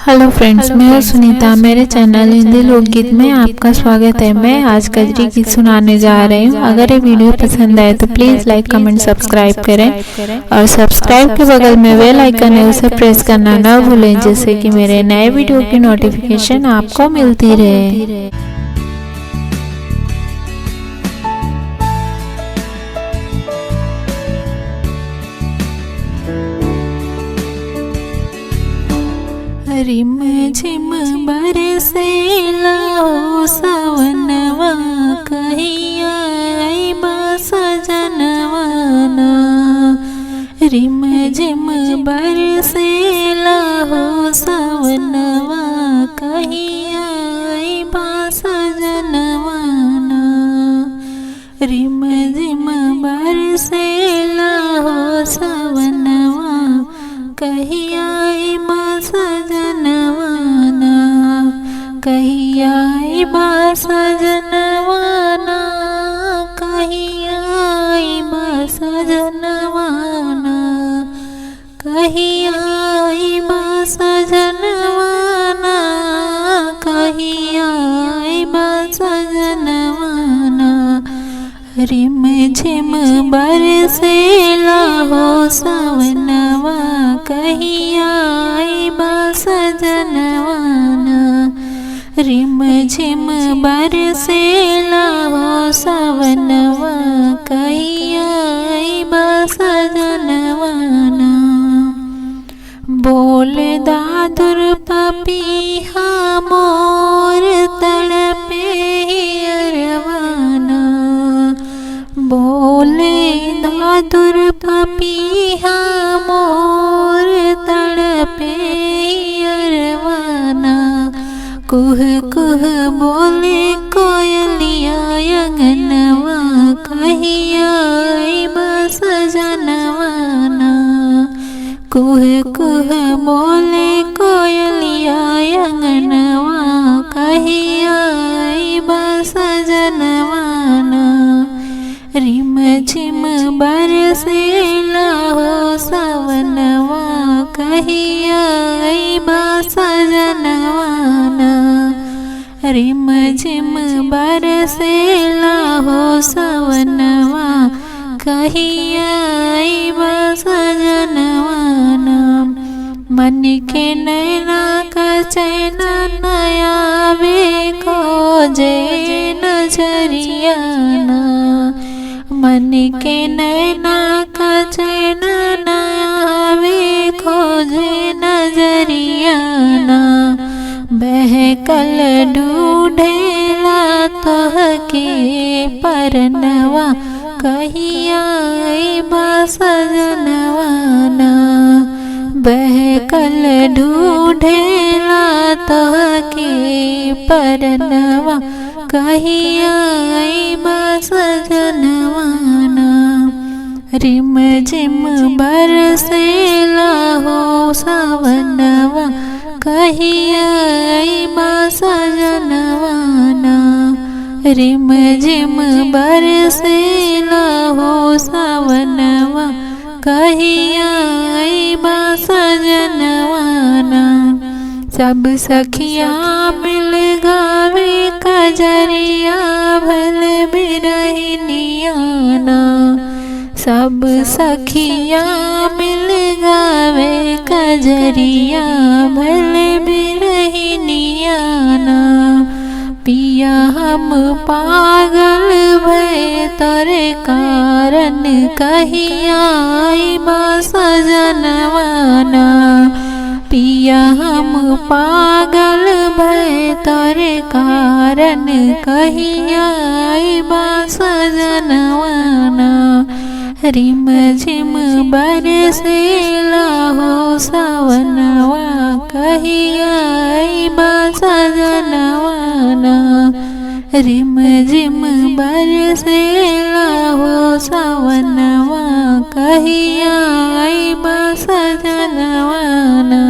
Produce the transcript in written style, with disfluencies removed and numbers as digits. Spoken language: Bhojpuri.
हेलो फ्रेंड्स, मैं हूँ सुनीता। मेरे चैनल हिंदी लोकगीत में आपका स्वागत है। मैं आज कजरी गीत सुनाने जा रही हूँ। अगर ये वीडियो पसंद आए तो प्लीज़ लाइक कमेंट सब्सक्राइब करें और सब्सक्राइब के बगल में बेल आइकन है, उसे प्रेस करना ना भूलें, जिससे कि मेरे नए वीडियो की नोटिफिकेशन आपको मिलती रहे। रिम झिम बरसेला हो सवनवा, कहिया आइबा सजनवा ना। रिम झिम बरसेला हो सवनवा, कहिया आइबा सजनवा ना। रिम झिम बरसेला हो सवनवा, कहिया आइबा सजनवा ना। कहिया आइबा सजनवा ना, कहिया आइबा सजनवा ना। कहिया आइबा सजनवा ना, कहिया आइबा सजनवा ना। रिम झिम बरसेला हो सवनवा, कहिया आइबा सजनवा ना। रिम झिम बरसेला हो सवनवा, कहिया आइबा सजनवा ना। बोल दादुर पपीहा मोर तड़पे अरवाना। बोले दादुर पपीहा मोर तड़पे अरवाना। कुह कुह बोले कोयलिया अंगनवा, कहिया आइबा सजनवा ना। कुह कुह बोले कोयलिया अंगनवा, कहिया आइबा सजनवा ना। रिम झिम बरसेला हो सवनवा, कहिया आइबा सजनवा ना। रिम झिम बरसेला हो सवनवा, कहिया आइबा सजनवा ना। मन के नैना का चैना नया वे खोजे नजरिया ना। मन के नैना का चैना नया वे खोजे नजरिया ना। बहकल ढूंढेला तोह के परनवा, कहिया आइबा सजनवा ना। बहकल ढूंढेला तोह के परनवा, कहिया आइबा सजनवा ना। रिम झिम बरसेला हो सवनवा, कहिया आइबा सजनवा ना। रिम झिम बरसेला हो सवनवा, कहिया आइबा सजनवा ना। सब सखिया मिल गावे कजरिया भल बिरहिनिया ना। सब सखिया मिल गावे कजरिया भल बिरहिनिया ना। पिया हम पागल भय तोरे कारण, कहिया आइबा सजनवा ना। पिया हम पागल भय तोरे कारण, कहिया आइबा सजनवा ना। रिम झिम बरसेला हो सवनवा, कहिया आइबा सजनवा ना। रिम झिम बरसेला हो सवनवा, कहिया आइबा सजनवा ना।